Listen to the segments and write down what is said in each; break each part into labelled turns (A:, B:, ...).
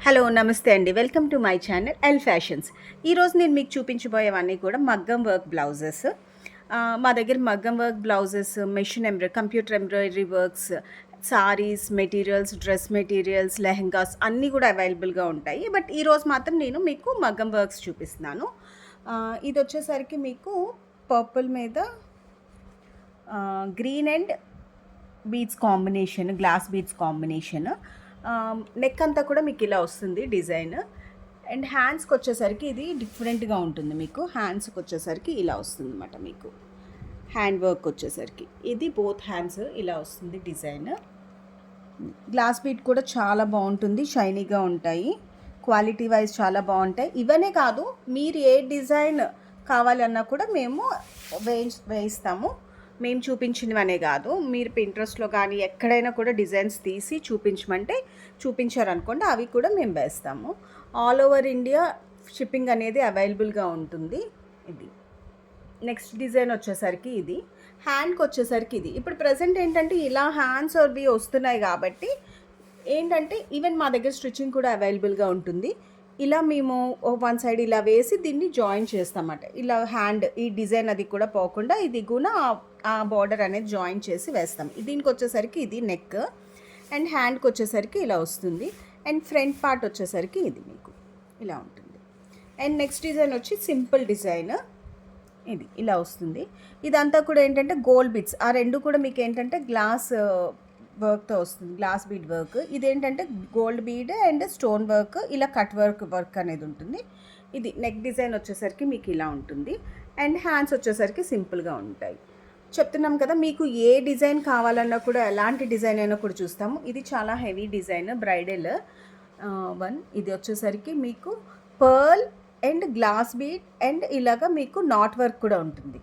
A: Hello నమస్తే అండి, welcome to my channel L fashions. ఈరోజు నేను మీకు చూపించబోయేవన్నీ కూడా మగ్గం వర్క్ బ్లౌజెస్. మా దగ్గర మగ్గం work blouses, machine computer embroidery works, saris materials, dress materials, lehengas అన్నీ కూడా అవైలబుల్గా ఉంటాయి. బట్ ఈరోజు మాత్రం నేను మీకు మగ్గం వర్క్స్ చూపిస్తున్నాను. ఇది వచ్చేసరికి మీకు పర్పుల్ మీద green and beads combination, glass beads combination. Neck అంతా కూడా మీకు ఇలా వస్తుంది డిజైన్. అండ్ హ్యాండ్స్కి వచ్చేసరికి ఇది డిఫరెంట్గా ఉంటుంది. మీకు హ్యాండ్స్కి వచ్చేసరికి ఇలా వస్తుంది అన్నమాట. మీకు హ్యాండ్ వర్క్ వచ్చేసరికి ఇది బోత్ హ్యాండ్స్ ఇలా వస్తుంది డిజైన్. గ్లాస్ బీడ్ కూడా చాలా బాగుంటుంది, షైనీగా ఉంటాయి, క్వాలిటీ వైజ్ చాలా బాగుంటాయి. ఇవనే కాదు, మీరు ఏ డిజైన్ కావాలన్నా కూడా మేము వేయిస్తాము. మేము చూపించినవనే కాదు, మీరు పింట్రెస్ట్లో కానీ ఎక్కడైనా కూడా డిజైన్స్ తీసి చూపించమంటే చూపించారనుకోండి, అవి కూడా మేము వేస్తాము. ఆల్ ఓవర్ ఇండియా షిప్పింగ్ అనేది అవైలబుల్గా ఉంటుంది. ఇది నెక్స్ట్ డిజైన్ వచ్చేసరికి ఇది హ్యాండ్కి వచ్చేసరికి ఇది. ఇప్పుడు ప్రజెంట్ ఏంటంటే ఇలా హ్యాండ్స్ అవి వస్తున్నాయి కాబట్టి ఏంటంటే ఈవెన్ మా దగ్గర స్టిచ్చింగ్ కూడా అవైలబుల్గా ఉంటుంది. ఇలా మేము వన్ సైడ్ ఇలా వేసి దీన్ని జాయిన్ చేస్తామన్నమాట. ఇలా హ్యాండ్ ఈ డిజైన్ అది కూడా పోకుండా ఇది కూడా ఆ బార్డర్ అనేది జాయిన్ చేసి వేస్తాం. దీనికి వచ్చేసరికి ఇది నెక్ అండ్ హ్యాండ్కి వచ్చేసరికి ఇలా వస్తుంది. అండ్ ఫ్రంట్ పార్ట్ వచ్చేసరికి ఇది మీకు ఇలా ఉంటుంది. అండ్ నెక్స్ట్ డిజైన్ వచ్చి సింపుల్ డిజైన్, ఇది ఇలా వస్తుంది. ఇదంతా కూడా ఏంటంటే గోల్డ్ బిట్స్, ఆ రెండు కూడా మీకు ఏంటంటే గ్లాస్ వర్క్తో వస్తుంది, గ్లాస్ బీడ్ వర్క్. ఇదేంటంటే gold bead and stone work, ఇలా కట్ వర్క్ అనేది ఉంటుంది. ఇది నెక్ డిజైన్ వచ్చేసరికి మీకు ఇలా ఉంటుంది. అండ్ హ్యాండ్స్ వచ్చేసరికి సింపుల్గా ఉంటాయి. చెప్తున్నాం కదా, మీకు ఏ డిజైన్ కావాలన్నా కూడా ఎలాంటి డిజైన్ అయినా కూడా చూస్తాము. ఇది చాలా హెవీ డిజైన్, బ్రైడల్ వన్. ఇది వచ్చేసరికి మీకు pearl and glass bead and ఇలాగా మీకు నాట్ వర్క్ కూడా ఉంటుంది.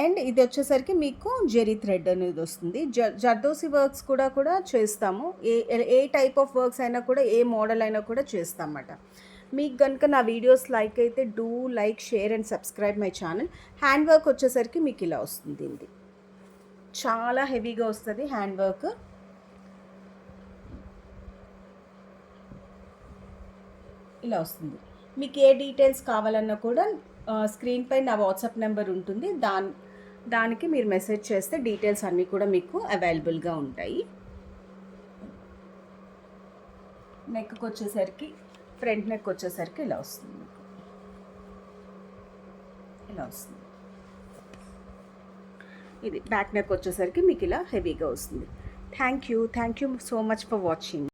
A: అండ్ ఇది వచ్చేసరికి మీకు జెరీ థ్రెడ్ అనేది వస్తుంది. జర్దోసి వర్క్స్ కూడా చేస్తాము. ఏ టైప్ ఆఫ్ వర్క్స్ అయినా కూడా, ఏ మోడల్ అయినా కూడా చేస్తామన్నమాట. మీకు కనుక నా వీడియోస్ లైక్ అయితే do like, share and subscribe my channel. Hand work వచ్చేసరికి మీకు ఇలా వస్తుంది. ఇది చాలా హెవీగా వస్తుంది హ్యాండ్ వర్క్. ఇలా వస్తుంది. మీకు ఏ డీటెయిల్స్ కావాలన్నా కూడా స్క్రీన్ పై నా వాట్సాప్ నెంబర్ ఉంటుంది, దానికి మీరు మెసేజ్ చేస్తే డీటెయిల్స్ అన్నీ కూడా మీకు అవైలబుల్గా ఉంటాయి. నెక్కి వచ్చేసరికి ఫ్రంట్ నెక్ వచ్చేసరికి ఇలా వస్తుంది, మీకు ఇలా వస్తుంది. ఇది బ్యాక్ నెక్ వచ్చేసరికి మీకు ఇలా హెవీగా వస్తుంది. Thank you so much for watching.